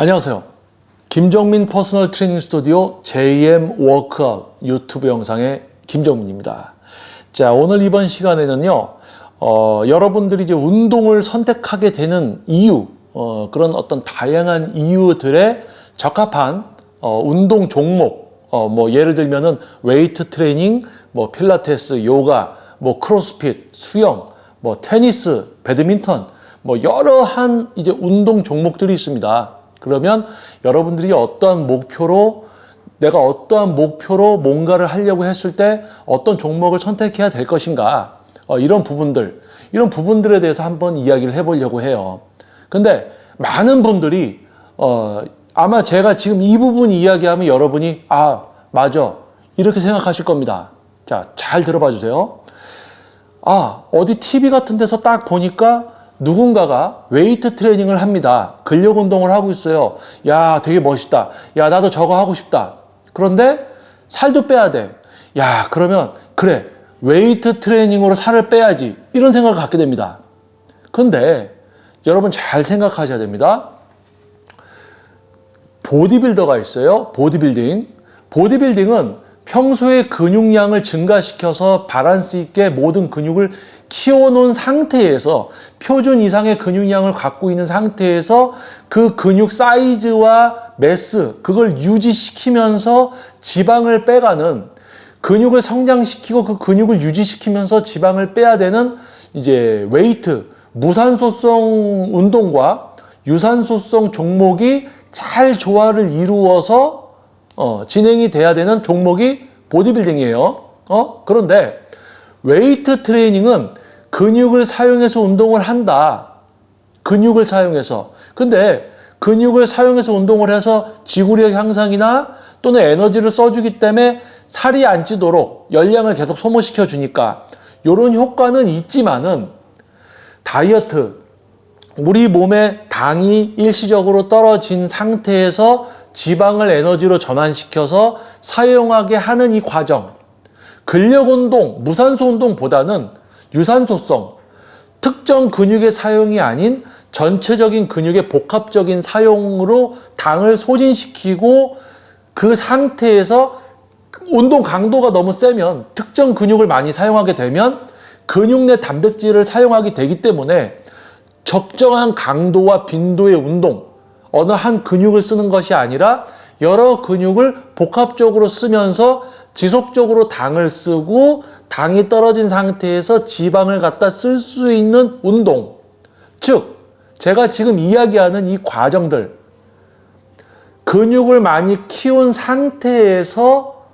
안녕하세요. 김정민 퍼스널 트레이닝 스튜디오 JM 워크아웃 유튜브 영상의 김정민입니다. 자, 오늘 이번 시간에는요, 여러분들이 이제 운동을 선택하게 되는 이유, 그런 어떤 다양한 이유들의 적합한 운동 종목, 뭐 예를 들면은 웨이트 트레이닝, 뭐 필라테스, 요가, 뭐 크로스핏, 수영, 뭐 테니스, 배드민턴, 뭐 여러한 이제 운동 종목들이 있습니다. 그러면 여러분들이 어떠한 목표로 내가 어떠한 목표로 뭔가를 하려고 했을 때 어떤 종목을 선택해야 될 것인가, 이런 부분들에 대해서 한번 이야기를 해보려고 해요. 근데 많은 분들이 아마 제가 지금 이 부분 이야기하면 여러분이 맞아 이렇게 생각하실 겁니다. 자, 잘 들어봐 주세요. 어디 TV 같은 데서 딱 보니까 누군가가 웨이트 트레이닝을 합니다. 근력 운동을 하고 있어요. 야, 되게 멋있다. 야, 나도 저거 하고 싶다. 그런데 살도 빼야 돼. 야, 그러면 그래, 웨이트 트레이닝으로 살을 빼야지. 이런 생각을 갖게 됩니다. 근데 여러분 잘 생각하셔야 됩니다. 보디빌더가 있어요. 보디빌딩은 평소에 근육량을 증가시켜서 밸런스 있게 모든 근육을 키워놓은 상태에서 표준 이상의 근육량을 갖고 있는 상태에서 그 근육 사이즈와 매스 그걸 유지시키면서 지방을 빼가는, 근육을 성장시키고 그 근육을 유지시키면서 지방을 빼야 되는 이제 웨이트, 무산소성 운동과 유산소성 종목이 잘 조화를 이루어서 진행이 돼야 되는 종목이 보디빌딩이에요. 그런데 웨이트 트레이닝은 근육을 사용해서 운동을 한다. 근육을 사용해서. 근데 근육을 사용해서 운동을 해서 지구력 향상이나 또는 에너지를 써주기 때문에 살이 안 찌도록 열량을 계속 소모시켜 주니까 이런 효과는 있지만은, 다이어트, 우리 몸에 당이 일시적으로 떨어진 상태에서 지방을 에너지로 전환시켜서 사용하게 하는 이 과정, 근력 운동, 무산소 운동보다는 유산소성, 특정 근육의 사용이 아닌 전체적인 근육의 복합적인 사용으로 당을 소진시키고, 그 상태에서 운동 강도가 너무 세면, 특정 근육을 많이 사용하게 되면 근육 내 단백질을 사용하게 되기 때문에 적정한 강도와 빈도의 운동, 어느 한 근육을 쓰는 것이 아니라 여러 근육을 복합적으로 쓰면서 지속적으로 당을 쓰고 당이 떨어진 상태에서 지방을 갖다 쓸 수 있는 운동, 즉 제가 지금 이야기하는 이 과정들, 근육을 많이 키운 상태에서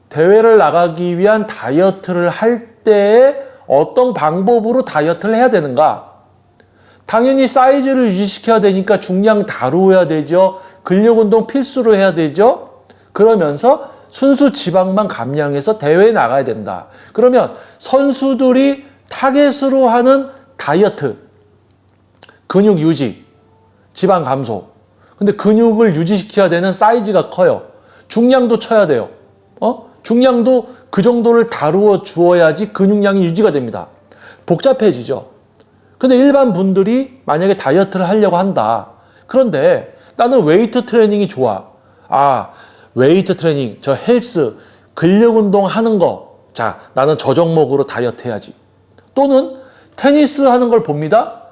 대회를 나가기 위한 다이어트를 할 때에 어떤 방법으로 다이어트를 해야 되는가? 당연히 사이즈를 유지시켜야 되니까 중량 다루어야 되죠. 근력 운동 필수로 해야 되죠. 그러면서 순수 지방만 감량해서 대회에 나가야 된다. 그러면 선수들이 타겟으로 하는 다이어트, 근육 유지, 지방 감소. 근데 근육을 유지시켜야 되는 사이즈가 커요. 중량도 쳐야 돼요. 중량도 그 정도를 다루어 주어야지 근육량이 유지가 됩니다. 복잡해지죠. 근데 일반 분들이 만약에 다이어트를 하려고 한다. 그런데 나는 웨이트 트레이닝이 좋아. 웨이트 트레이닝, 저 헬스, 근력 운동 하는 거. 자, 나는 저 종목으로 다이어트 해야지. 또는 테니스 하는 걸 봅니다.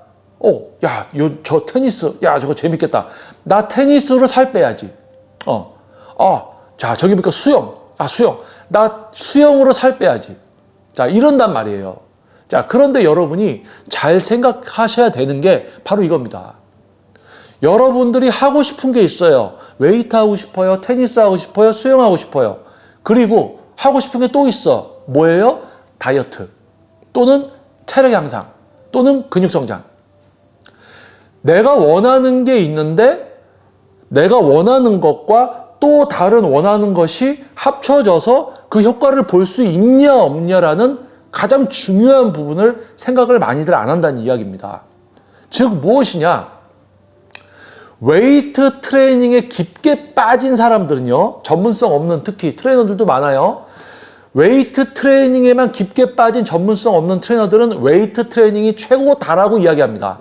저 테니스, 저거 재밌겠다. 나 테니스로 살 빼야지. 자, 저기 보니까 수영. 수영. 나 수영으로 살 빼야지. 자, 이런단 말이에요. 자, 그런데 여러분이 잘 생각하셔야 되는 게 바로 이겁니다. 여러분들이 하고 싶은 게 있어요. 웨이트 하고 싶어요. 테니스 하고 싶어요. 수영하고 싶어요. 그리고 하고 싶은 게 또 있어. 뭐예요? 다이어트 또는 체력 향상 또는 근육 성장. 내가 원하는 게 있는데 내가 원하는 것과 또 다른 원하는 것이 합쳐져서 그 효과를 볼 수 있냐 없냐라는 가장 중요한 부분을 생각을 많이들 안 한다는 이야기입니다. 즉 무엇이냐? 웨이트 트레이닝에 깊게 빠진 사람들은요, 전문성 없는, 특히 트레이너들도 많아요. 웨이트 트레이닝에만 깊게 빠진 전문성 없는 트레이너들은 웨이트 트레이닝이 최고다라고 이야기합니다.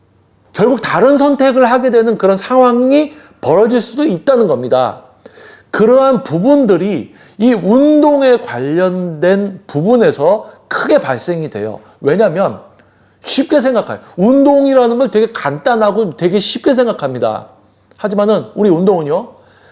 결국 다른 선택을 하게 되는 그런 상황이 벌어질 수도 있다는 겁니다. 그러한 부분들이 이 운동에 관련된 부분에서 크게 발생이 돼요. 왜냐하면 쉽게 생각해요. 운동이라는 걸 되게 간단하고 되게 쉽게 생각합니다. 하지만은 우리 운동은요,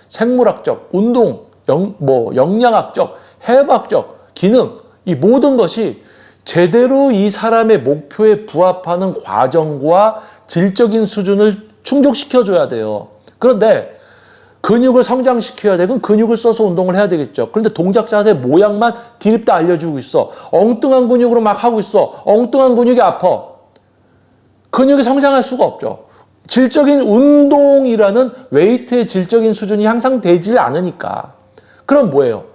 생물학적, 운동, 영양학적, 해부학적, 기능, 이 모든 것이 제대로 이 사람의 목표에 부합하는 과정과 질적인 수준을 충족시켜줘야 돼요. 그런데 근육을 성장시켜야 되고 근육을 써서 운동을 해야 되겠죠. 그런데 동작 자세 모양만 디립다 알려주고 있어. 엉뚱한 근육으로 막 하고 있어. 엉뚱한 근육이 아파. 근육이 성장할 수가 없죠. 질적인 운동이라는 웨이트의 질적인 수준이 향상되질 않으니까. 그럼 뭐예요?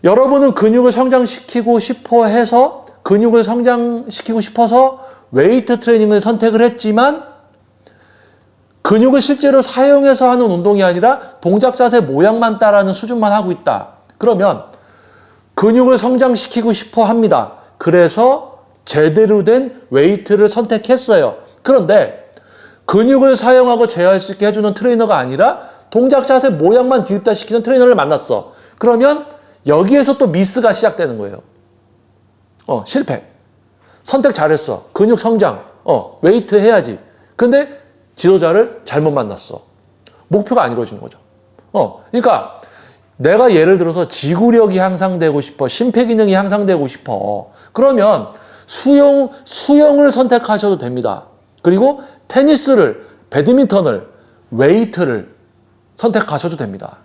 여러분은 근육을 성장시키고 싶어 해서 근육을 성장시키고 싶어서 웨이트 트레이닝을 선택을 했지만 근육을 실제로 사용해서 하는 운동이 아니라 동작 자세 모양만 따라하는 수준만 하고 있다. 그러면 근육을 성장시키고 싶어 합니다. 그래서 제대로 된 웨이트를 선택했어요. 그런데 근육을 사용하고 제어할 수 있게 해주는 트레이너가 아니라 동작 자세 모양만 디립다시키는 트레이너를 만났어. 그러면 여기에서 또 미스가 시작되는 거예요. 실패. 선택 잘했어. 근육 성장. 웨이트 해야지. 근데 지도자를 잘못 만났어. 목표가 안 이루어지는 거죠. 그러니까 내가 예를 들어서 지구력이 향상되고 싶어. 심폐기능이 향상되고 싶어. 그러면 수영을 선택하셔도 됩니다. 그리고 테니스를, 배드민턴을, 웨이트를 선택하셔도 됩니다.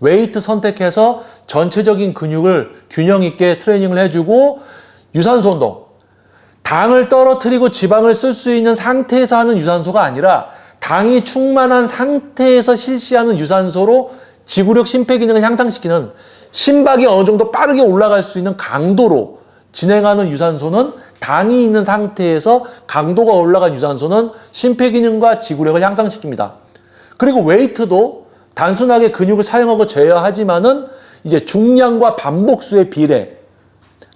웨이트 선택해서 전체적인 근육을 균형 있게 트레이닝을 해주고 유산소 운동, 당을 떨어뜨리고 지방을 쓸 수 있는 상태에서 하는 유산소가 아니라 당이 충만한 상태에서 실시하는 유산소로 지구력 심폐기능을 향상시키는 심박이 어느 정도 빠르게 올라갈 수 있는 강도로 진행하는 유산소는 당이 있는 상태에서 강도가 올라간 유산소는 심폐기능과 지구력을 향상시킵니다. 그리고 웨이트도 단순하게 근육을 사용하고 제어하지만은 이제 중량과 반복수의 비례,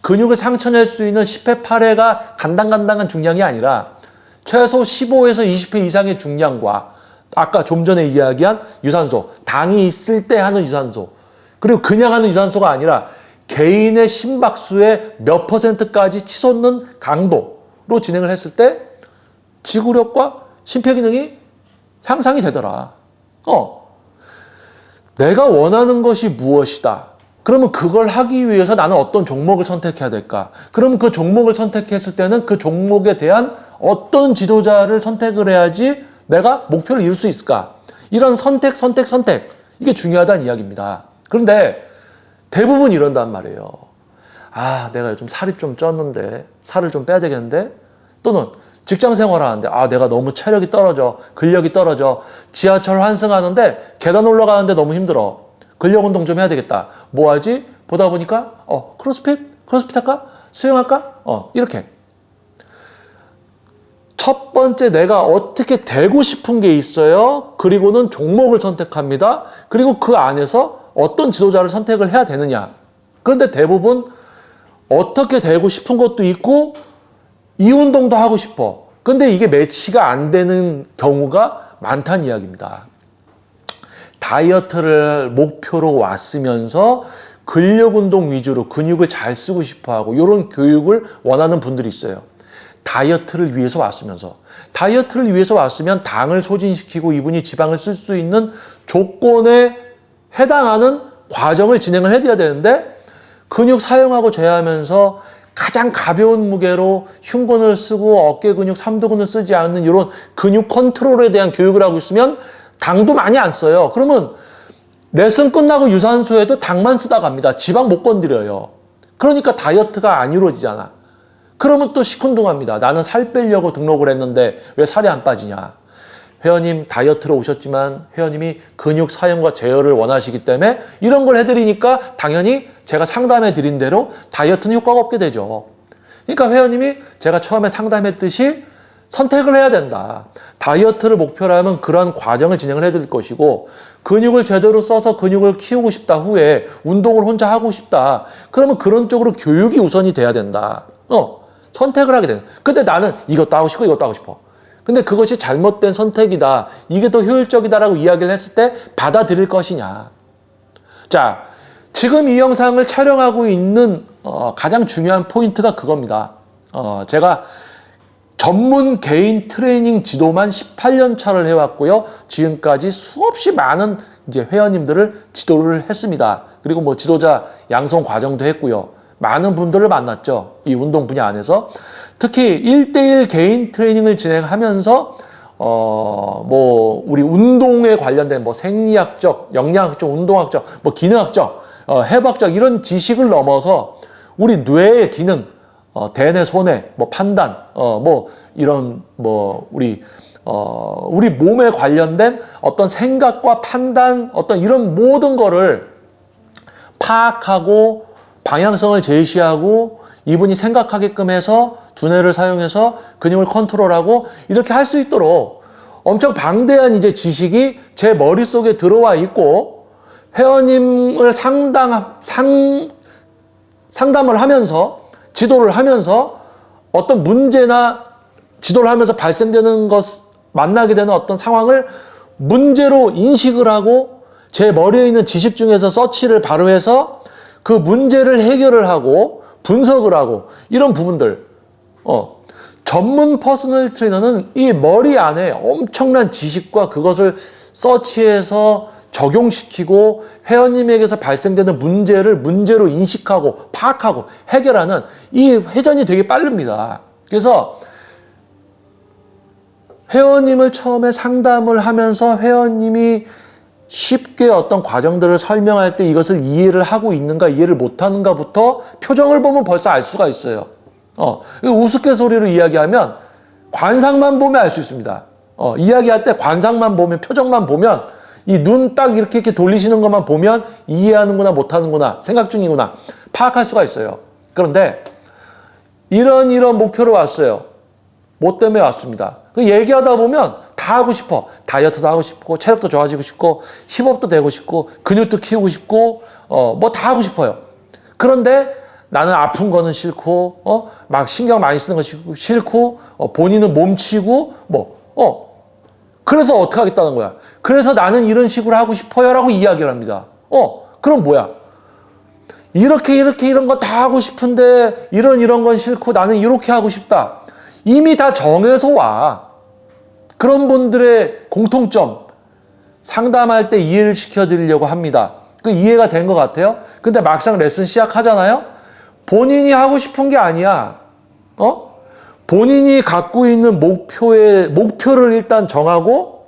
근육을 상처낼 수 있는 10회, 8회가 간당간당한 중량이 아니라 최소 15에서 20회 이상의 중량과 아까 좀 전에 이야기한 유산소, 당이 있을 때 하는 유산소, 그리고 그냥 하는 유산소가 아니라 개인의 심박수의 몇 %까지 치솟는 강도로 진행을 했을 때 지구력과 심폐기능이 향상이 되더라. 내가 원하는 것이 무엇이다. 그러면 그걸 하기 위해서 나는 어떤 종목을 선택해야 될까? 그럼 그 종목을 선택했을 때는 그 종목에 대한 어떤 지도자를 선택을 해야지 내가 목표를 이룰 수 있을까? 이런 선택. 이게 중요하다는 이야기입니다. 그런데 대부분 이런단 말이에요. 내가 요즘 살이 좀 쪘는데 살을 좀 빼야 되겠는데? 또는 직장 생활하는데 내가 너무 체력이 떨어져, 근력이 떨어져, 지하철 환승하는데 계단 올라가는데 너무 힘들어. 근력 운동 좀 해야 되겠다. 뭐 하지? 보다 보니까 크로스핏 할까? 수영할까? 이렇게. 첫 번째 내가 어떻게 되고 싶은 게 있어요. 그리고는 종목을 선택합니다. 그리고 그 안에서 어떤 지도자를 선택을 해야 되느냐. 그런데 대부분 어떻게 되고 싶은 것도 있고 이 운동도 하고 싶어. 근데 이게 매치가 안 되는 경우가 많다는 이야기입니다. 다이어트를 목표로 왔으면서 근력 운동 위주로 근육을 잘 쓰고 싶어 하고 이런 교육을 원하는 분들이 있어요. 다이어트를 위해서 왔으면 당을 소진시키고 이분이 지방을 쓸 수 있는 조건에 해당하는 과정을 진행을 해야 되는데 근육 사용하고 제어하면서 가장 가벼운 무게로 흉근을 쓰고 어깨 근육, 삼두근을 쓰지 않는 이런 근육 컨트롤에 대한 교육을 하고 있으면 당도 많이 안 써요. 그러면 레슨 끝나고 유산소에도 당만 쓰다 갑니다. 지방 못 건드려요. 그러니까 다이어트가 안 이루어지잖아. 그러면 또 시큰둥합니다. 나는 살 빼려고 등록을 했는데 왜 살이 안 빠지냐. 회원님 다이어트로 오셨지만 회원님이 근육 사용과 제어를 원하시기 때문에 이런 걸 해드리니까 당연히 제가 상담해 드린 대로 다이어트는 효과가 없게 되죠. 그러니까 회원님이 제가 처음에 상담했듯이 선택을 해야 된다. 다이어트를 목표로 하면 그런 과정을 진행을 해드릴 것이고 근육을 제대로 써서 근육을 키우고 싶다 후에 운동을 혼자 하고 싶다. 그러면 그런 쪽으로 교육이 우선이 돼야 된다. 선택을 하게 되는. 근데 나는 이것도 하고 싶고 이것도 하고 싶어. 근데 그것이 잘못된 선택이다. 이게 더 효율적이다라고 이야기를 했을 때 받아들일 것이냐. 자, 지금 이 영상을 촬영하고 있는 가장 중요한 포인트가 그겁니다. 제가 전문 개인 트레이닝 지도만 18년 차를 해왔고요. 지금까지 수없이 많은 이제 회원님들을 지도를 했습니다. 그리고 뭐 지도자 양성 과정도 했고요. 많은 분들을 만났죠. 이 운동 분야 안에서. 특히 1대1 개인 트레이닝을 진행하면서 뭐 우리 운동에 관련된 뭐 생리학적, 영양학적, 운동학적, 뭐 기능학적, 해부학적 이런 지식을 넘어서 우리 뇌의 기능, 대뇌, 소뇌, 뭐 판단, 뭐 이런 뭐 우리 몸에 관련된 어떤 생각과 판단, 어떤 이런 모든 거를 파악하고 방향성을 제시하고 이분이 생각하게끔 해서 두뇌를 사용해서 근육을 컨트롤하고 이렇게 할 수 있도록 엄청 방대한 이제 지식이 제 머릿속에 들어와 있고 회원님을 상담을 하면서 지도를 하면서 어떤 문제나 지도를 하면서 발생되는 것, 만나게 되는 어떤 상황을 문제로 인식을 하고 제 머리에 있는 지식 중에서 서치를 바로 해서 그 문제를 해결을 하고 분석을 하고 이런 부분들. 전문 퍼스널 트레이너는 이 머리 안에 엄청난 지식과 그것을 서치해서 적용시키고 회원님에게서 발생되는 문제를 문제로 인식하고 파악하고 해결하는 이 회전이 되게 빠릅니다. 그래서 회원님을 처음에 상담을 하면서 회원님이 쉽게 어떤 과정들을 설명할 때 이것을 이해를 하고 있는가 이해를 못하는가부터 표정을 보면 벌써 알 수가 있어요. 우스갯소리로 이야기하면 관상만 보면 알 수 있습니다. 이야기할 때 관상만 보면 표정만 보면 이 눈 딱 이렇게 돌리시는 것만 보면 이해하는구나 못하는구나 생각 중이구나 파악할 수가 있어요. 그런데 이런 목표로 왔어요. 뭐 때문에 왔습니다. 얘기하다 보면 다 하고 싶어. 다이어트도 하고 싶고 체력도 좋아지고 싶고 힙업도 되고 싶고 근육도 키우고 싶고 뭐 다 하고 싶어요. 그런데 나는 아픈 거는 싫고 막 신경 많이 쓰는 거 싫고 본인은 몸치고 그래서 어떻게 하겠다는 거야. 그래서 나는 이런 식으로 하고 싶어요 라고 이야기를 합니다. 그럼 뭐야? 이렇게 이런 거 다 하고 싶은데 이런 건 싫고 나는 이렇게 하고 싶다. 이미 다 정해서 와. 그런 분들의 공통점 상담할 때 이해를 시켜드리려고 합니다. 그 이해가 된 것 같아요. 근데 막상 레슨 시작하잖아요. 본인이 하고 싶은 게 아니야. 본인이 갖고 있는 목표를 일단 정하고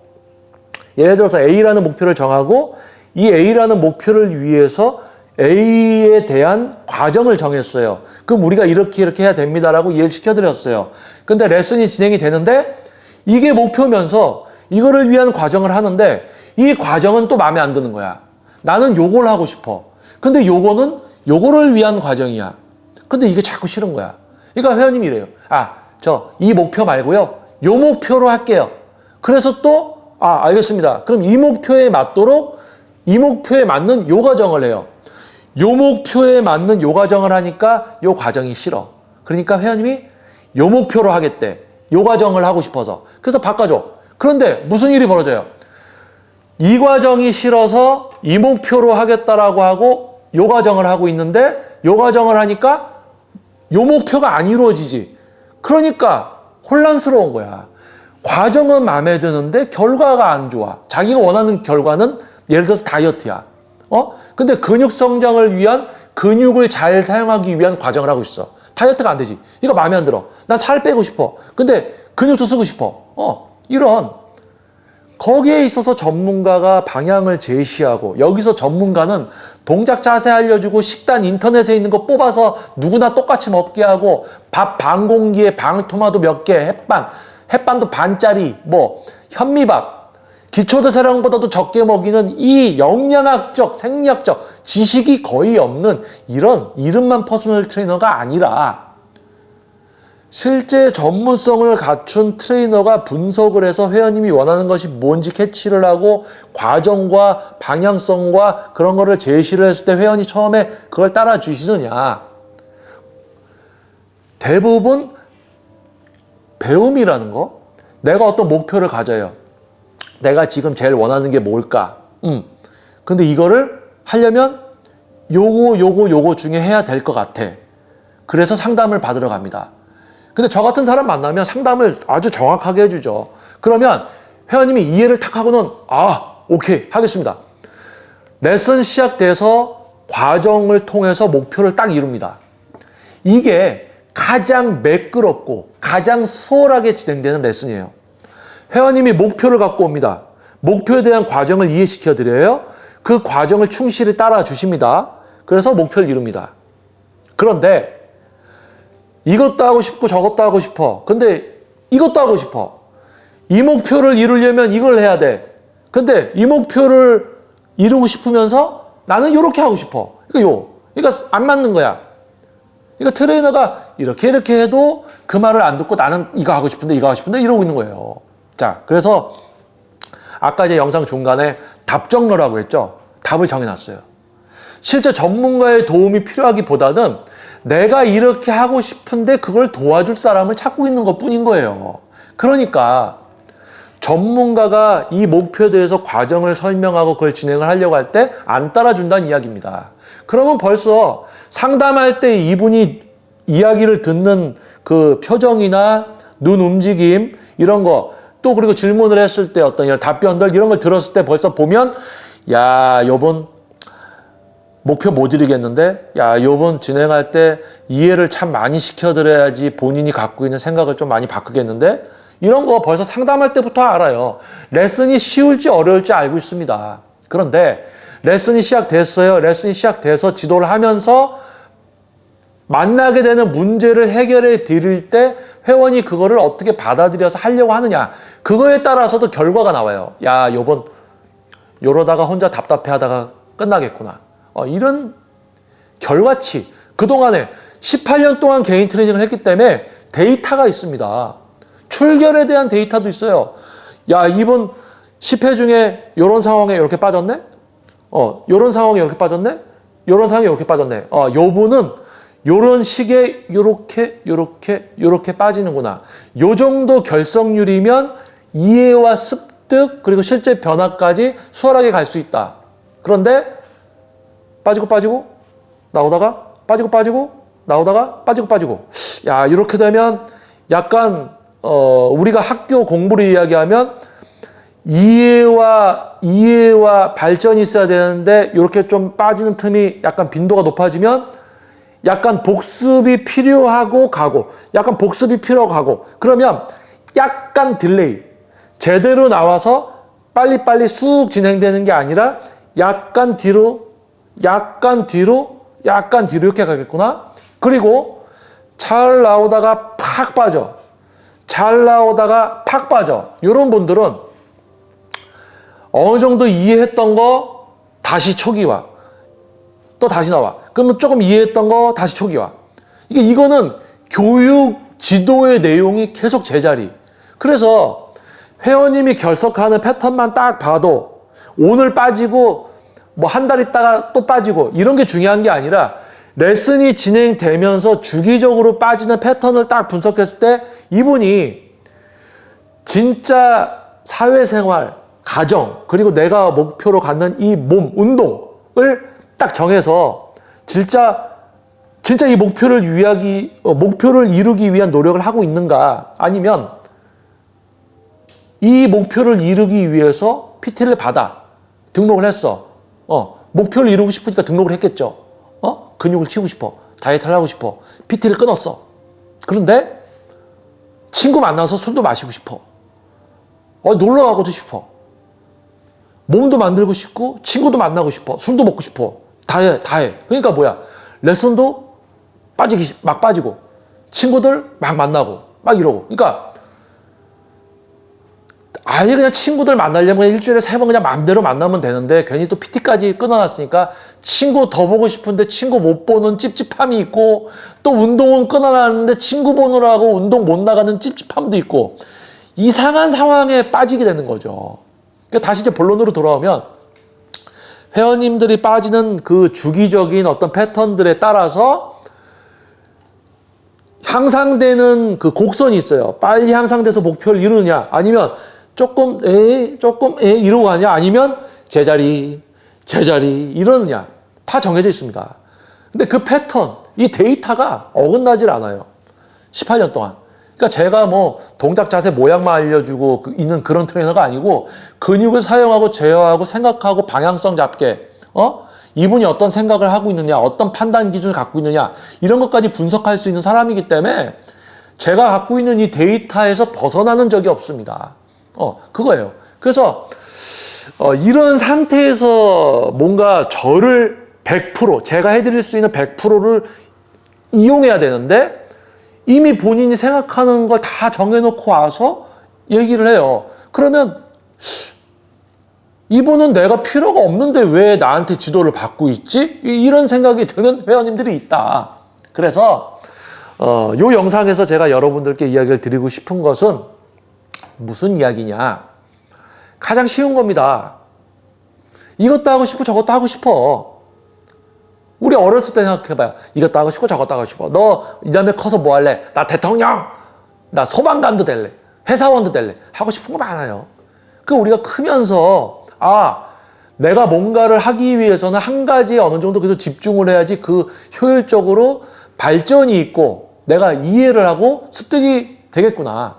예를 들어서 A라는 목표를 정하고 이 A라는 목표를 위해서 A에 대한 과정을 정했어요. 그럼 우리가 이렇게 해야 됩니다라고 이해를 시켜드렸어요. 근데 레슨이 진행이 되는데 이게 목표면서 이거를 위한 과정을 하는데 이 과정은 또 마음에 안 드는 거야. 나는 요걸 하고 싶어. 근데 요거는 요거를 위한 과정이야. 근데 이게 자꾸 싫은 거야. 그러니까 회원님이 이래요. 저 이 목표 말고요. 요 목표로 할게요. 그래서 또 알겠습니다. 그럼 이 목표에 맞도록 이 목표에 맞는 요 과정을 해요. 요 목표에 맞는 요 과정을 하니까 요 과정이 싫어. 그러니까 회원님이 요 목표로 하겠대. 요 과정을 하고 싶어서. 그래서 바꿔줘. 그런데 무슨 일이 벌어져요? 이 과정이 싫어서 이 목표로 하겠다라고 하고 요 과정을 하고 있는데 요 과정을 하니까 요 목표가 안 이루어지지. 그러니까 혼란스러운 거야. 과정은 마음에 드는데 결과가 안 좋아. 자기가 원하는 결과는 예를 들어서 다이어트야. 근데 근육 성장을 위한 근육을 잘 사용하기 위한 과정을 하고 있어. 다이어트가 안 되지. 이거 마음에 안 들어. 난 살 빼고 싶어. 근데 근육도 쓰고 싶어. 이런 거기에 있어서 전문가가 방향을 제시하고 여기서 전문가는 동작 자세 알려주고 식단 인터넷에 있는 거 뽑아서 누구나 똑같이 먹게 하고 밥 반 공기에 방토마토 몇 개, 햇반도 반짜리, 현미밥, 기초대사량보다도 적게 먹이는 이 영양학적, 생리학적 지식이 거의 없는 이런 이름만 퍼스널 트레이너가 아니라 실제 전문성을 갖춘 트레이너가 분석을 해서 회원님이 원하는 것이 뭔지 캐치를 하고 과정과 방향성과 그런 거를 제시를 했을 때 회원이 처음에 그걸 따라 주시느냐. 대부분 배움이라는 거, 내가 어떤 목표를 가져요. 내가 지금 제일 원하는 게 뭘까? 근데 이거를 하려면 요거 중에 해야 될 것 같아. 그래서 상담을 받으러 갑니다. 근데 저 같은 사람 만나면 상담을 아주 정확하게 해주죠. 그러면 회원님이 이해를 탁 하고는 오케이 하겠습니다. 레슨 시작돼서 과정을 통해서 목표를 딱 이룹니다. 이게 가장 매끄럽고 가장 수월하게 진행되는 레슨이에요. 회원님이 목표를 갖고 옵니다. 목표에 대한 과정을 이해시켜 드려요. 그 과정을 충실히 따라 주십니다. 그래서 목표를 이룹니다. 그런데 이것도 하고 싶고 저것도 하고 싶어. 근데 이것도 하고 싶어. 이 목표를 이루려면 이걸 해야 돼. 근데 이 목표를 이루고 싶으면서 나는 이렇게 하고 싶어. 그러니까 안 맞는 거야. 그러니까 트레이너가 이렇게 해도 그 말을 안 듣고 나는 이거 하고 싶은데 이러고 있는 거예요. 자, 그래서 아까 제 영상 중간에 답정너라고 했죠. 답을 정해놨어요. 실제 전문가의 도움이 필요하기보다는 내가 이렇게 하고 싶은데 그걸 도와줄 사람을 찾고 있는 것 뿐인 거예요. 그러니까 전문가가 이 목표에 대해서 과정을 설명하고 그걸 진행을 하려고 할 때 안 따라준다는 이야기입니다. 그러면 벌써 상담할 때 이분이 이야기를 듣는 그 표정이나 눈 움직임 이런 거, 또 그리고 질문을 했을 때 어떤 이런 답변들 이런 걸 들었을 때 벌써 보면 요번 목표 못 이루겠는데 요번 진행할 때 이해를 참 많이 시켜드려야지 본인이 갖고 있는 생각을 좀 많이 바꾸겠는데, 이런 거 벌써 상담할 때부터 알아요. 레슨이 쉬울지 어려울지 알고 있습니다. 그런데 레슨이 시작됐어요. 레슨이 시작돼서 지도를 하면서 만나게 되는 문제를 해결해 드릴 때 회원이 그거를 어떻게 받아들여서 하려고 하느냐, 그거에 따라서도 결과가 나와요. 요번 요러다가 혼자 답답해 하다가 끝나겠구나. 이런 결과치. 그동안에 18년 동안 개인 트레이닝을 했기 때문에 데이터가 있습니다. 출결에 대한 데이터도 있어요. 이번 10회 중에 요런 상황에 이렇게 빠졌네? 요런 상황에 이렇게 빠졌네? 요런 상황에 이렇게 빠졌네. 요분은 요런 식의 요렇게 빠지는구나. 요 정도 결석률이면 이해와 습득 그리고 실제 변화까지 수월하게 갈 수 있다. 그런데 빠지고 나오다가 빠지고 나오다가 빠지고 이렇게 되면 약간 우리가 학교 공부를 이야기하면 이해와 발전이 있어야 되는데 이렇게 좀 빠지는 틈이 약간 빈도가 높아지면 약간 복습이 필요하고 가고 그러면 약간 딜레이, 제대로 나와서 빨리빨리 쑥 진행되는 게 아니라 약간 뒤로 이렇게 가겠구나. 그리고 잘 나오다가 팍 빠져. 이런 분들은 어느 정도 이해했던 거 다시 초기 와. 또 다시 나와. 그러면 조금 이해했던 거 다시 초기 와. 이거는 교육 지도의 내용이 계속 제자리. 그래서 회원님이 결석하는 패턴만 딱 봐도 오늘 빠지고 한 달 있다가 또 빠지고 이런 게 중요한 게 아니라 레슨이 진행되면서 주기적으로 빠지는 패턴을 딱 분석했을 때 이분이 진짜 사회생활, 가정, 그리고 내가 목표로 갖는 이 몸, 운동을 딱 정해서 진짜 이 목표를 이루기 위한 노력을 하고 있는가, 아니면 이 목표를 이루기 위해서 PT를 받아 등록을 했어. 목표를 이루고 싶으니까 등록을 했겠죠. 근육을 키우고 싶어. 다이어트를 하고 싶어. PT를 끊었어. 그런데 친구 만나서 술도 마시고 싶어. 놀러 가고도 싶어. 몸도 만들고 싶고 친구도 만나고 싶어. 술도 먹고 싶어. 다 해. 그러니까 뭐야? 레슨도 막 빠지고 친구들 막 만나고 막 이러고. 그러니까 아예 그냥 친구들 만나려면 일주일에 3번 그냥 마음대로 만나면 되는데 괜히 또 PT까지 끊어놨으니까 친구 더 보고 싶은데 친구 못 보는 찝찝함이 있고, 또 운동은 끊어놨는데 친구 보느라고 운동 못 나가는 찝찝함도 있고, 이상한 상황에 빠지게 되는 거죠. 그러니까 다시 이제 본론으로 돌아오면 회원님들이 빠지는 그 주기적인 어떤 패턴들에 따라서 향상되는 그 곡선이 있어요. 빨리 향상돼서 목표를 이루느냐, 아니면 조금 이러고 가냐, 아니면 제자리 이러느냐, 다 정해져 있습니다. 근데 그 패턴, 이 데이터가 어긋나질 않아요. 18년 동안. 그러니까 제가 뭐 동작 자세 모양만 알려주고 있는 그런 트레이너가 아니고, 근육을 사용하고 제어하고 생각하고 방향성 잡게, 이분이 어떤 생각을 하고 있느냐, 어떤 판단 기준을 갖고 있느냐, 이런 것까지 분석할 수 있는 사람이기 때문에 제가 갖고 있는 이 데이터에서 벗어나는 적이 없습니다. 그거예요. 그래서 이런 상태에서 뭔가 저를 100%, 제가 해드릴 수 있는 100%를 이용해야 되는데, 이미 본인이 생각하는 걸 다 정해놓고 와서 얘기를 해요. 그러면 이분은 내가 필요가 없는데 왜 나한테 지도를 받고 있지? 이런 생각이 드는 회원님들이 있다. 그래서 요 영상에서 제가 여러분들께 이야기를 드리고 싶은 것은 무슨 이야기냐? 가장 쉬운 겁니다. 이것도 하고 싶고 저것도 하고 싶어. 우리 어렸을 때 생각해봐요. 이것도 하고 싶고 저것도 하고 싶어. 너 이 다음에 커서 뭐 할래? 나 대통령! 나 소방관도 될래. 회사원도 될래. 하고 싶은 거 많아요. 그 우리가 크면서 내가 뭔가를 하기 위해서는 한 가지에 어느 정도 계속 집중을 해야지 그 효율적으로 발전이 있고 내가 이해를 하고 습득이 되겠구나.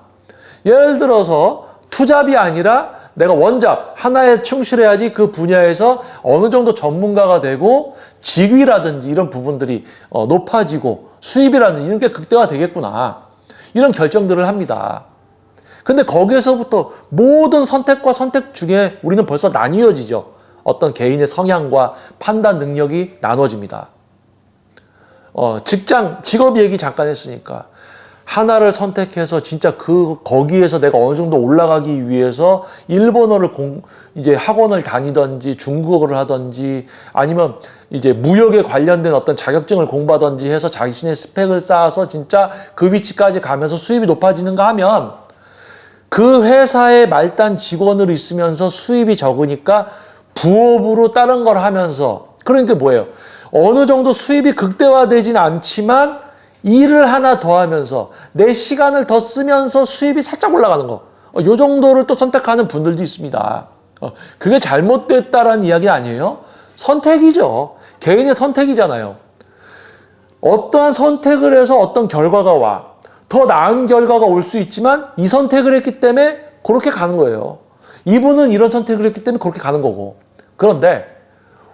예를 들어서 투잡이 아니라 내가 원잡 하나에 충실해야지 그 분야에서 어느 정도 전문가가 되고 직위라든지 이런 부분들이 높아지고 수입이라든지 이런 게 극대화 되겠구나. 이런 결정들을 합니다. 근데 거기에서부터 모든 선택과 선택 중에 우리는 벌써 나뉘어지죠. 어떤 개인의 성향과 판단 능력이 나눠집니다. 직업 얘기 잠깐 했으니까 하나를 선택해서 진짜 거기에서 내가 어느 정도 올라가기 위해서 일본어를 이제 학원을 다니든지 중국어를 하든지 아니면 이제 무역에 관련된 어떤 자격증을 공부하든지 해서 자신의 스펙을 쌓아서 진짜 그 위치까지 가면서 수입이 높아지는가 하면 그 회사의 말단 직원으로 있으면서 수입이 적으니까 부업으로 다른 걸 하면서 그러니까 뭐예요? 어느 정도 수입이 극대화되진 않지만 일을 하나 더 하면서 내 시간을 더 쓰면서 수입이 살짝 올라가는 거. 요 정도를 또 선택하는 분들도 있습니다. 그게 잘못됐다라는 이야기 아니에요? 선택이죠. 개인의 선택이잖아요. 어떠한 선택을 해서 어떤 결과가 와. 더 나은 결과가 올 수 있지만 이 선택을 했기 때문에 그렇게 가는 거예요. 이분은 이런 선택을 했기 때문에 그렇게 가는 거고. 그런데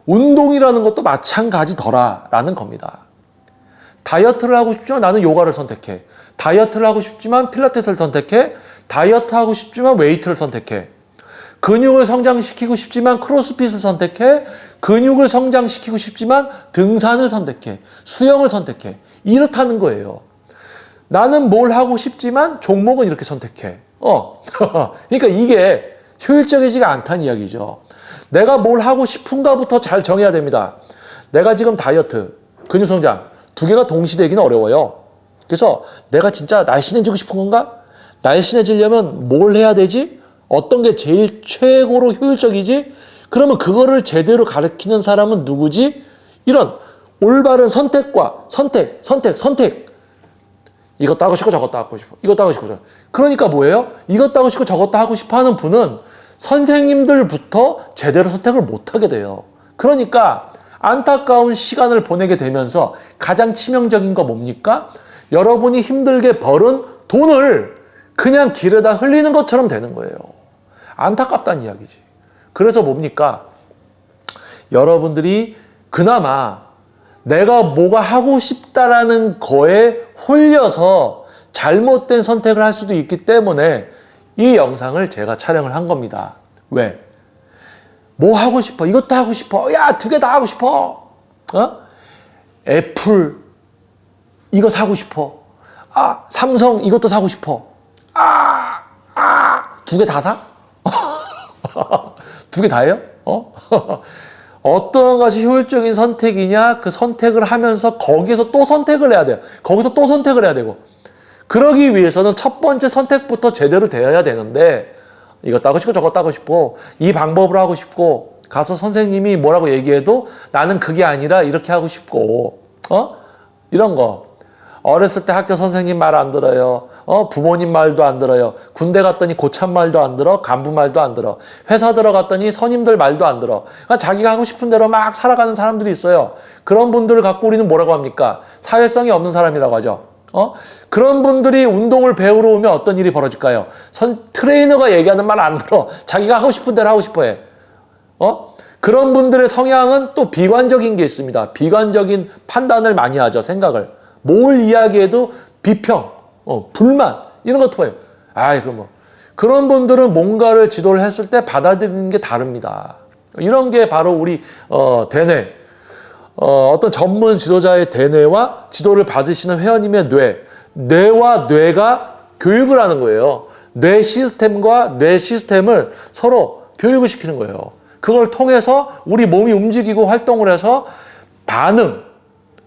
운동이라는 것도 마찬가지더라라는 겁니다. 다이어트를 하고 싶지만 나는 요가를 선택해. 다이어트를 하고 싶지만 필라테스를 선택해. 다이어트 하고 싶지만 웨이트를 선택해. 근육을 성장시키고 싶지만 크로스핏을 선택해. 근육을 성장시키고 싶지만 등산을 선택해. 수영을 선택해. 이렇다는 거예요. 나는 뭘 하고 싶지만 종목은 이렇게 선택해. 그러니까 이게 효율적이지가 않다는 이야기죠. 내가 뭘 하고 싶은가부터 잘 정해야 됩니다. 내가 지금 다이어트, 근육 성장 두 개가 동시되기는 어려워요. 그래서 내가 진짜 날씬해지고 싶은 건가? 날씬해지려면 뭘 해야 되지? 어떤 게 제일 최고로 효율적이지? 그러면 그거를 제대로 가르치는 사람은 누구지? 이런 올바른 선택과 선택. 이것도 하고 싶고 저것도 하고 싶어. 이것도 하고 싶고 저것도. 그러니까 뭐예요? 이것도 하고 싶고 저것도 하고 싶어 하는 분은 선생님들부터 제대로 선택을 못하게 돼요. 그러니까 안타까운 시간을 보내게 되면서 가장 치명적인 거 뭡니까? 여러분이 힘들게 벌은 돈을 그냥 길에다 흘리는 것처럼 되는 거예요. 안타깝다는 이야기지. 그래서 뭡니까? 여러분들이 그나마 내가 뭐가 하고 싶다라는 거에 홀려서 잘못된 선택을 할 수도 있기 때문에 이 영상을 제가 촬영을 한 겁니다. 왜? 뭐 하고 싶어? 이것도 하고 싶어. 야, 두 개 다 하고 싶어. 애플 이거 사고 싶어. 삼성 이것도 사고 싶어. 두 개 다 사? 두 개 다예요? 어떤 것이 효율적인 선택이냐? 그 선택을 하면서 거기서 또 선택을 해야 돼요. 거기서 또 선택을 해야 되고. 그러기 위해서는 첫 번째 선택부터 제대로 되어야 되는데 이것도 하고 싶고 저것도 하고 싶고 이 방법을 하고 싶고 가서 선생님이 뭐라고 얘기해도 나는 그게 아니라 이렇게 하고 싶고 이런 거. 어렸을 때 학교 선생님 말 안 들어요. 부모님 말도 안 들어요. 군대 갔더니 고참 말도 안 들어. 간부 말도 안 들어. 회사 들어갔더니 선임들 말도 안 들어. 그러니까 자기가 하고 싶은 대로 막 살아가는 사람들이 있어요. 그런 분들을 갖고 우리는 뭐라고 합니까? 사회성이 없는 사람이라고 하죠. 그런 분들이 운동을 배우러 오면 어떤 일이 벌어질까요? 트레이너가 얘기하는 말 안 들어. 자기가 하고 싶은 대로 하고 싶어 해. 그런 분들의 성향은 또 비관적인 게 있습니다. 비관적인 판단을 많이 하죠. 생각을. 뭘 이야기해도 비평, 불만 이런 것도 봐요. 아이고 뭐 그런 분들은 뭔가를 지도를 했을 때 받아들이는 게 다릅니다. 이런 게 바로 우리 대뇌 어떤 전문 지도자의 대뇌와 지도를 받으시는 회원님의 뇌와 뇌가 교육을 하는 거예요. 뇌 시스템과 뇌 시스템을 서로 교육을 시키는 거예요. 그걸 통해서 우리 몸이 움직이고 활동을 해서 반응,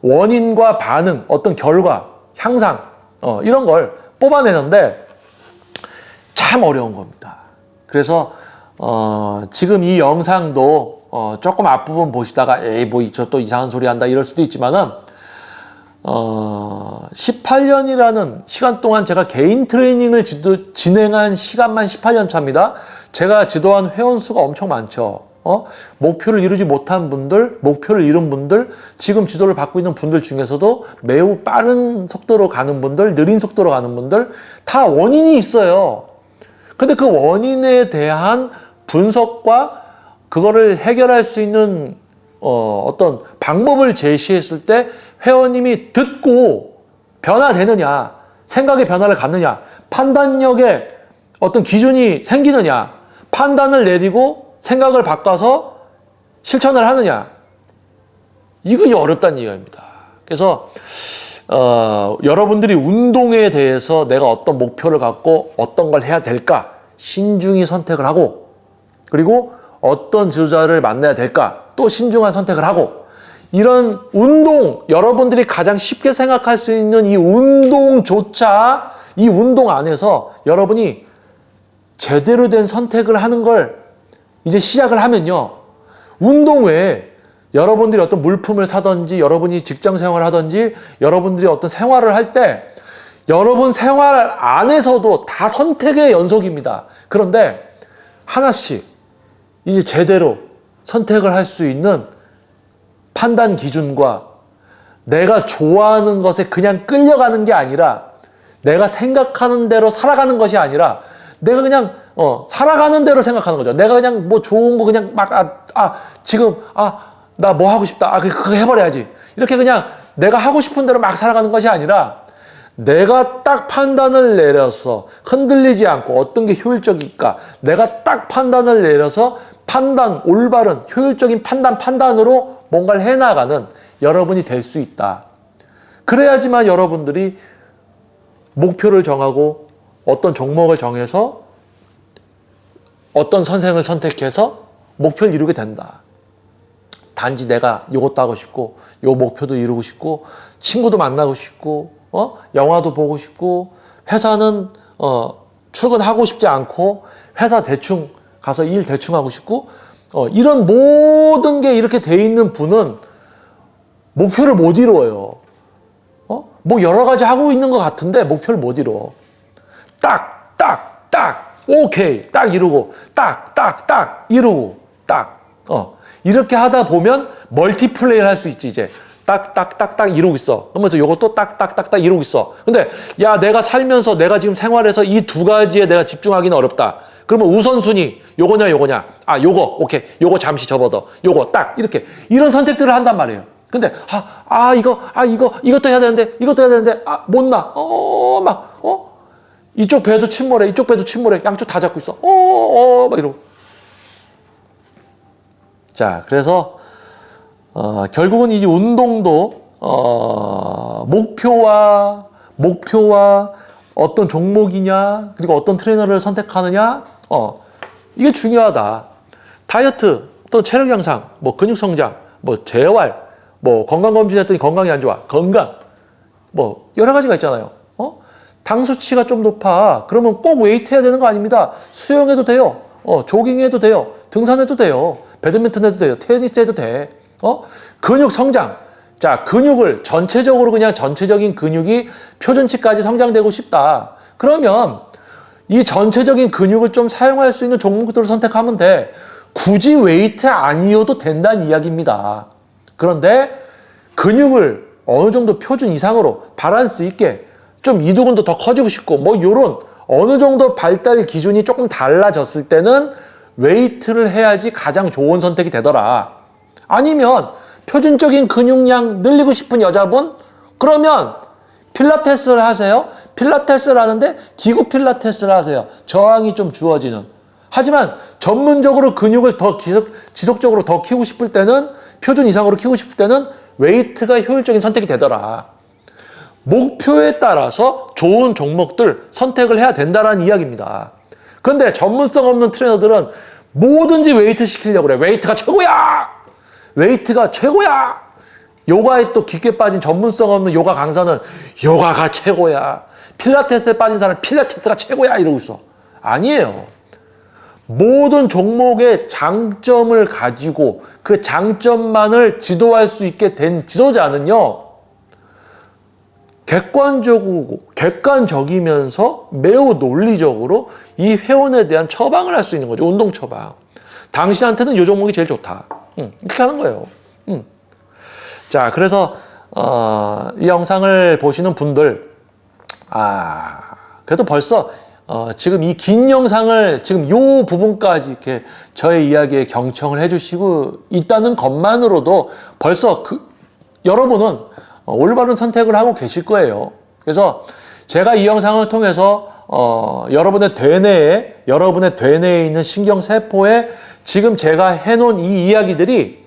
원인과 반응, 어떤 결과, 향상 이런 걸 뽑아내는데 참 어려운 겁니다. 그래서 지금 이 영상도 조금 앞부분 보시다가 에이 뭐 저 또 이상한 소리 한다 이럴 수도 있지만은 18년이라는 시간 동안 제가 개인 트레이닝을 진행한 시간만 18년 차입니다. 제가 지도한 회원 수가 엄청 많죠. 목표를 이루지 못한 분들, 목표를 이룬 분들, 지금 지도를 받고 있는 분들 중에서도 매우 빠른 속도로 가는 분들, 느린 속도로 가는 분들 다 원인이 있어요. 근데 그 원인에 대한 분석과 그거를 해결할 수 있는 어떤 방법을 제시했을 때 회원님이 듣고 변화되느냐, 생각의 변화를 갖느냐, 판단력에 어떤 기준이 생기느냐, 판단을 내리고 생각을 바꿔서 실천을 하느냐, 이것이 어렵다는 이야기입니다. 그래서 여러분들이 운동에 대해서 내가 어떤 목표를 갖고 어떤 걸 해야 될까 신중히 선택을 하고, 그리고 어떤 지도자를 만나야 될까 또 신중한 선택을 하고, 이런 운동, 여러분들이 가장 쉽게 생각할 수 있는 이 운동조차, 이 운동 안에서 여러분이 제대로 된 선택을 하는 걸 이제 시작을 하면요, 운동 외에 여러분들이 어떤 물품을 사든지, 여러분이 직장 생활을 하든지, 여러분들이 어떤 생활을 할 때 여러분 생활 안에서도 다 선택의 연속입니다. 그런데 하나씩 이제 제대로 선택을 할 수 있는 판단 기준과, 내가 좋아하는 것에 그냥 끌려가는 게 아니라, 내가 생각하는 대로 살아가는 것이 아니라, 내가 그냥 살아가는 대로 생각하는 거죠. 내가 그냥 뭐 좋은 거 그냥 막 지금 나 뭐 하고 싶다, 그거 해버려야지, 이렇게 그냥 내가 하고 싶은 대로 막 살아가는 것이 아니라, 내가 딱 판단을 내려서 흔들리지 않고 어떤 게 효율적일까, 내가 딱 판단을 내려서 올바른 효율적인 판단으로 뭔가를 해나가는 여러분이 될 수 있다. 그래야지만 여러분들이 목표를 정하고 어떤 종목을 정해서 어떤 선생을 선택해서 목표를 이루게 된다. 단지 내가 이것도 하고 싶고 요 목표도 이루고 싶고 친구도 만나고 싶고 영화도 보고 싶고 회사는 출근하고 싶지 않고 회사 대충 가서 일 대충 하고 싶고 이런 모든 게 이렇게 돼 있는 분은 목표를 못 이루어요. 뭐 여러 가지 하고 있는 것 같은데 목표를 못 이루어. 딱 오케이 딱 이루고 딱 이루고 이렇게 하다 보면 멀티플레이를 할 수 있지. 이제 딱 이루고 있어. 그러면서 요것도 딱 이루고 있어. 근데 야, 내가 살면서 내가 지금 생활에서 이 두 가지에 내가 집중하기는 어렵다. 그러면 우선순위 요거냐 요거 오케이, 요거 잠시 접어둬, 요거 딱 이렇게 이런 선택들을 한단 말이에요. 근데 이것도 해야 되는데 못나 이쪽 배도 침몰해, 이쪽 배도 침몰해, 양쪽 다 잡고 있어. 막 이러고. 자, 그래서 결국은 이 운동도 목표와 어떤 종목이냐, 그리고 어떤 트레이너를 선택하느냐, 이게 중요하다. 다이어트, 또 체력 향상, 뭐 근육 성장, 뭐 재활, 뭐 건강 검진했더니 건강이 안 좋아, 건강, 뭐 여러 가지가 있잖아요. 당 수치가 좀 높아. 그러면 꼭 웨이트 해야 되는 거 아닙니다. 수영해도 돼요. 조깅해도 돼요. 등산해도 돼요. 배드민턴 해도 돼요. 테니스 해도 돼. 근육 성장. 자, 근육을 전체적으로 그냥 전체적인 근육이 표준치까지 성장되고 싶다. 그러면 이 전체적인 근육을 좀 사용할 수 있는 종목들을 선택하면 돼. 굳이 웨이트 아니어도 된다는 이야기입니다. 그런데 근육을 어느 정도 표준 이상으로 밸런스 있게 좀 이두근도 더 커지고 싶고 뭐 요런 어느 정도 발달 기준이 조금 달라졌을 때는 웨이트를 해야지 가장 좋은 선택이 되더라. 아니면 표준적인 근육량 늘리고 싶은 여자분? 그러면 필라테스를 하세요. 필라테스를 하는데 기구 필라테스를 하세요. 저항이 좀 주어지는. 하지만 전문적으로 근육을 더 지속적으로 더 키우고 싶을 때는 표준 이상으로 키우고 싶을 때는 웨이트가 효율적인 선택이 되더라. 목표에 따라서 좋은 종목들 선택을 해야 된다는 이야기입니다. 그런데 전문성 없는 트레이너들은 뭐든지 웨이트 시키려고 그래. 웨이트가 최고야! 웨이트가 최고야! 요가에 또 깊게 빠진 전문성 없는 요가 강사는 요가가 최고야. 필라테스에 빠진 사람은 필라테스가 최고야 이러고 있어. 아니에요. 모든 종목의 장점을 가지고 그 장점만을 지도할 수 있게 된 지도자는요. 객관적이면서 매우 논리적으로 이 회원에 대한 처방을 할 수 있는 거죠. 운동 처방. 당신한테는 이 종목이 제일 좋다. 이렇게 하는 거예요. 자, 그래서 이 영상을 보시는 분들, 그래도 벌써 지금 이 긴 영상을 지금 요 부분까지 이렇게 저의 이야기에 경청을 해주시고 있다는 것만으로도 벌써 여러분은 올바른 선택을 하고 계실 거예요. 그래서 제가 이 영상을 통해서 여러분의 대뇌에 있는 신경세포에 지금 제가 해놓은 이 이야기들이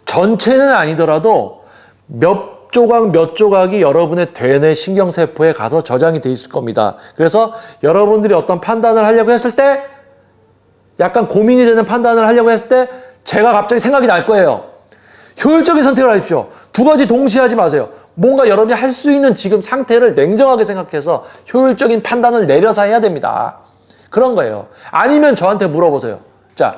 전체는 아니더라도 몇 조각이 여러분의 대뇌 신경세포에 가서 저장이 돼 있을 겁니다. 그래서 여러분들이 어떤 판단을 하려고 했을 때 약간 고민이 되는 판단을 하려고 했을 때 제가 갑자기 생각이 날 거예요. 효율적인 선택을 하십시오. 두 가지 동시에 하지 마세요. 뭔가 여러분이 할 수 있는 지금 상태를 냉정하게 생각해서 효율적인 판단을 내려서 해야 됩니다. 그런 거예요. 아니면 저한테 물어보세요. 자,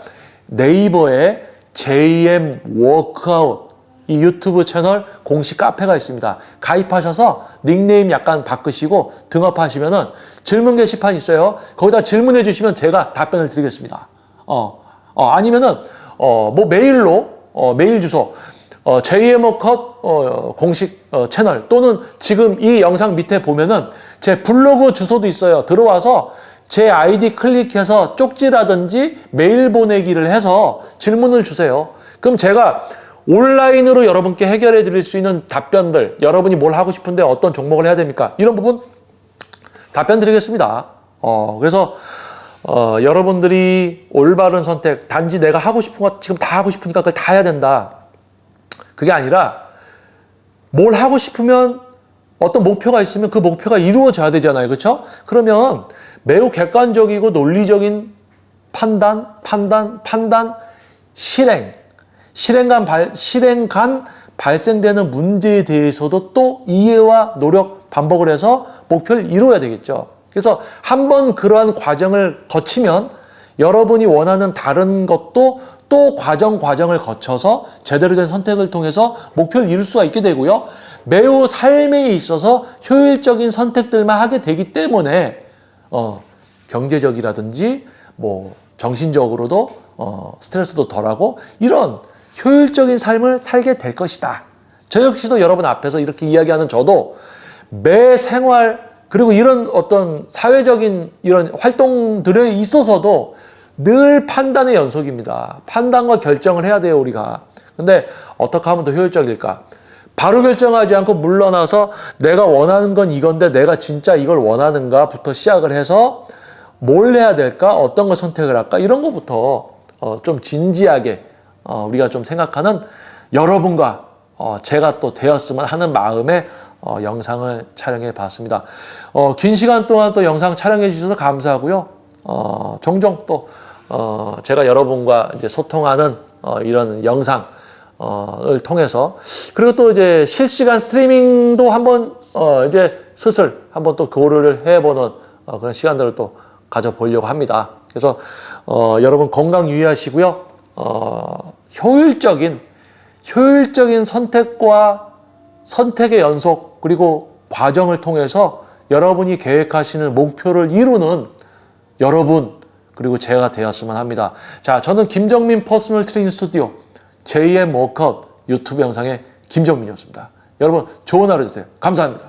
네이버에 JM 워크아웃 이 유튜브 채널 공식 카페가 있습니다. 가입하셔서 닉네임 약간 바꾸시고 등업하시면은 질문 게시판 있어요. 거기다 질문해 주시면 제가 답변을 드리겠습니다. 아니면은 뭐 메일 주소 JM워크아웃 공식 채널 또는 지금 이 영상 밑에 보면은 제 블로그 주소도 있어요. 들어와서 제 아이디 클릭해서 쪽지라든지 메일 보내기를 해서 질문을 주세요. 그럼 제가 온라인으로 여러분께 해결해 드릴 수 있는 답변들, 여러분이 뭘 하고 싶은데 어떤 종목을 해야 됩니까? 이런 부분 답변 드리겠습니다. 그래서 여러분들이 올바른 선택, 단지 내가 하고 싶은 거 지금 다 하고 싶으니까 그걸 다 해야 된다. 그게 아니라 뭘 하고 싶으면 어떤 목표가 있으면 그 목표가 이루어져야 되잖아요. 그렇죠? 그러면 매우 객관적이고 논리적인 판단, 실행 간 발생되는 문제에 대해서도 또 이해와 노력, 반복을 해서 목표를 이루어야 되겠죠. 그래서 한번 그러한 과정을 거치면 여러분이 원하는 다른 것도 또 과정을 거쳐서 제대로 된 선택을 통해서 목표를 이룰 수가 있게 되고요. 매우 삶에 있어서 효율적인 선택들만 하게 되기 때문에 경제적이라든지 뭐 정신적으로도 스트레스도 덜하고 이런 효율적인 삶을 살게 될 것이다. 저 역시도 여러분 앞에서 이렇게 이야기하는 저도 매 생활 그리고 이런 어떤 사회적인 이런 활동들에 있어서도 늘 판단의 연속입니다. 판단과 결정을 해야 돼요, 우리가. 근데 어떻게 하면 더 효율적일까? 바로 결정하지 않고 물러나서 내가 원하는 건 이건데 내가 진짜 이걸 원하는가부터 시작을 해서 뭘 해야 될까? 어떤 걸 선택을 할까? 이런 것부터 좀 진지하게 우리가 좀 생각하는 여러분과 제가 또 되었으면 하는 마음에 영상을 촬영해 봤습니다. 긴 시간 동안 또 영상 촬영해 주셔서 감사하고요. 종종 또 제가 여러분과 이제 소통하는 이런 영상을 통해서 그리고 또 이제 실시간 스트리밍도 한번 이제 슬슬 한번 또 고려를 해보는 그런 시간들을 또 가져보려고 합니다. 그래서 여러분 건강 유의하시고요. 효율적인 선택과 선택의 연속 그리고 과정을 통해서 여러분이 계획하시는 목표를 이루는 여러분 그리고 제가 되었으면 합니다. 자, 저는 김정민 퍼스널 트레이닝 스튜디오 JM 워크아웃 유튜브 영상의 김정민이었습니다. 여러분 좋은 하루 되세요. 감사합니다.